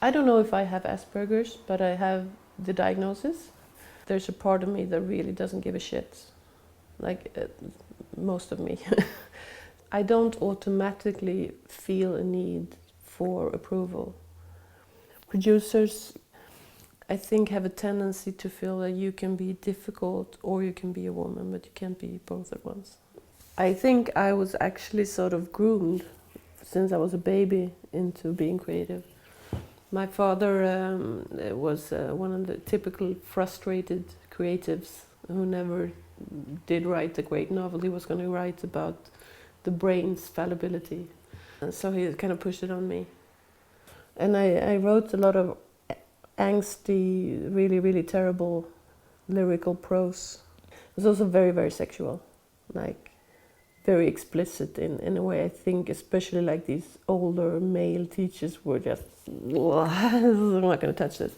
I don't know if I have Asperger's, but I have the diagnosis. There's a part of me that really doesn't give a shit, like most of me. I don't automatically feel a need for approval. Producers, I think, have a tendency to feel that you can be difficult or you can be a woman, but you can't be both at once. I think I was actually sort of groomed since I was a baby into being creative. My father was one of the typical frustrated creatives who never did write a great novel. He was going to write about the brain's fallibility. And so he kind of pushed it on me. And I wrote a lot of angsty, really, really terrible lyrical prose. It was also very, very sexual, like very explicit in a way. I think especially like these older male teachers were just, I'm not going to touch this.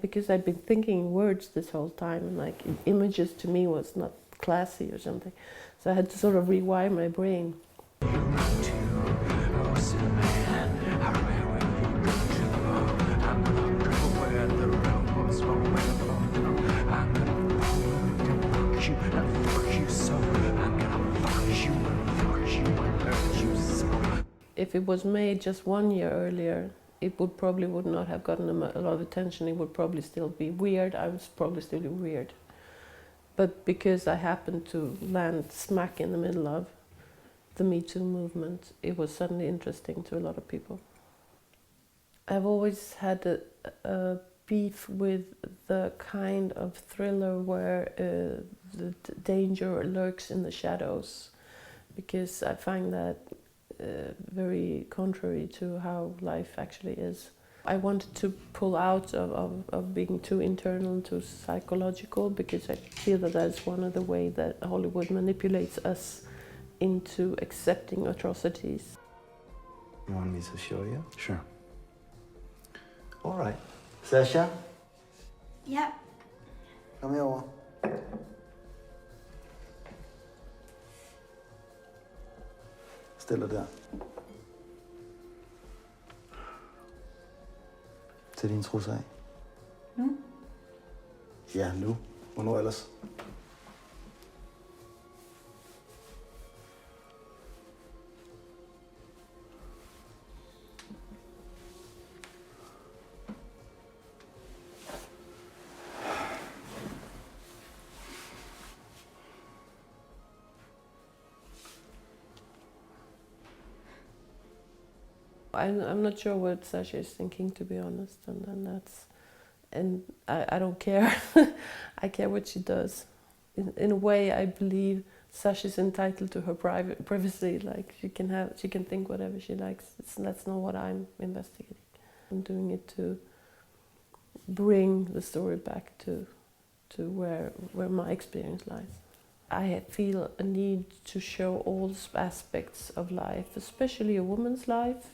Because I'd been thinking in words this whole time, and like images to me was not classy or something. So I had to sort of rewire my brain. If it was made just 1 year earlier, it would not have gotten a lot of attention. It would probably still be weird. I would probably still be weird. But because I happened to land smack in the middle of the Me Too movement, it was suddenly interesting to a lot of people. I've always had a beef with the kind of thriller where the danger lurks in the shadows, because I find that very contrary to how life actually is. I wanted to pull out of being too internal and too psychological, because I feel that that's one of the ways that Hollywood manipulates us into accepting atrocities. You want me to show you? Sure. All right. Sasha? Yeah. Kom herover. Stil dig der. Tag dine trusser af. Nu? Ja, nu. Hvornår ellers? I'm not sure what Sasha is thinking, to be honest, and I don't care. I care what she does. In a way, I believe Sasha's entitled to her privacy. Like she can think whatever she likes. That's not what I'm investigating. I'm doing it to bring the story back to where my experience lies. I feel a need to show all aspects of life, especially a woman's life.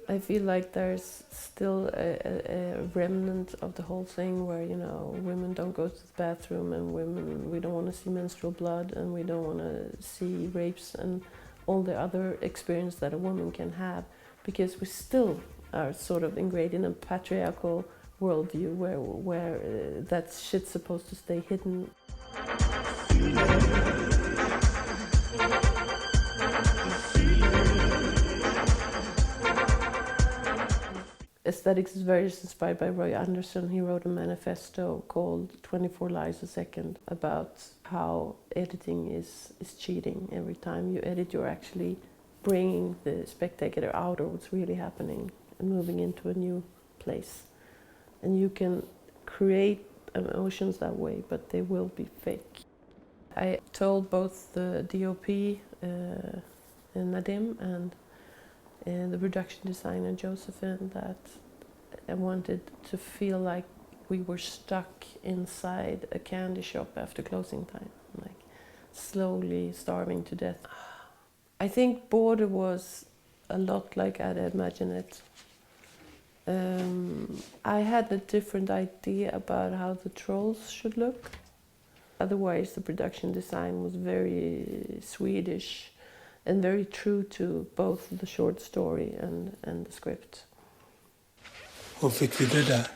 I feel like there's still a remnant of the whole thing where, you know, women don't go to the bathroom, and we don't want to see menstrual blood, and we don't want to see rapes and all the other experience that a woman can have, because we still are sort of ingrained in a patriarchal worldview where that shit's supposed to stay hidden. Aesthetics is very inspired by Roy Anderson. He wrote a manifesto called 24 Lies a Second about how editing is cheating. Every time you edit, you're actually bringing the spectator out of what's really happening and moving into a new place. And you can create emotions that way, but they will be fake. I told both the DOP, Nadim, and the production designer Josephine that I wanted to feel like we were stuck inside a candy shop after closing time, like slowly starving to death. I think Border was a lot like I'd imagined it. I had a different idea about how the trolls should look. Otherwise, the production design was very Swedish and very true to both the short story and the script. Och fick vi det där?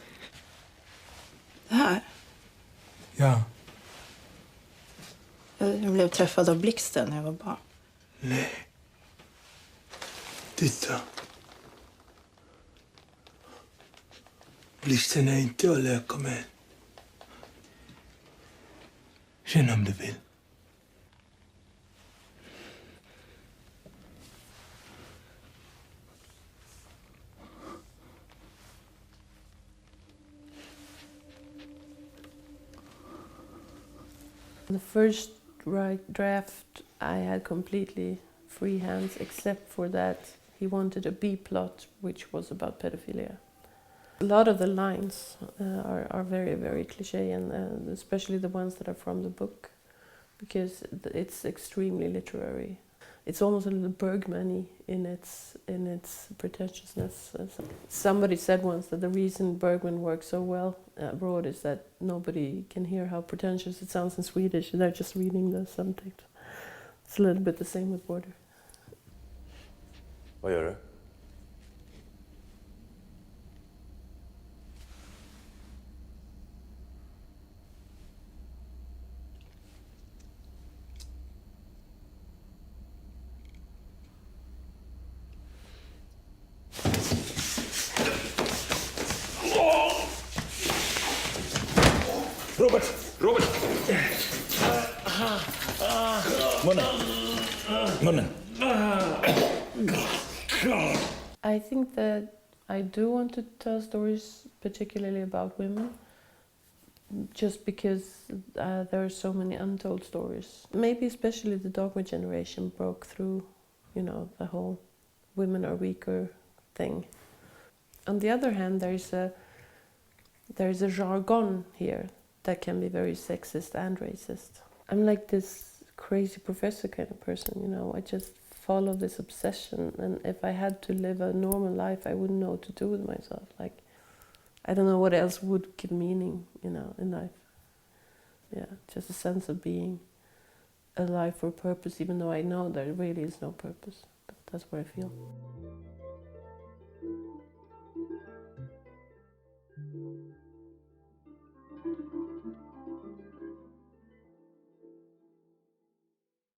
Det här? Ja. Jag blev träffad av blixten när jag var barn. Nej. Titta. Blixten är inte att leka med. Känn om du vill. The first draft I had completely free hands, except for that he wanted a B plot which was about pedophilia. A lot of the lines are very, very cliche, and especially the ones that are from the book, because it's extremely literary. It's almost a little Bergman-y in its pretentiousness. Somebody said once that the reason Bergman works so well abroad is that nobody can hear how pretentious it sounds in Swedish. They're just reading the subtext. It's a little bit the same with Border. Vad gör du? Robert! Robert! Munnen! I think that I do want to tell stories particularly about women, just because there are so many untold stories. Maybe especially the dogma generation broke through, you know, the whole women are weaker thing. On the other hand, there's a jargon here that can be very sexist and racist. I'm like this crazy professor kind of person, you know. I just follow this obsession, and if I had to live a normal life, I wouldn't know what to do with myself. Like, I don't know what else would give meaning, you know, in life. Yeah, just a sense of being alive for a purpose, even though I know there really is no purpose. But that's what I feel.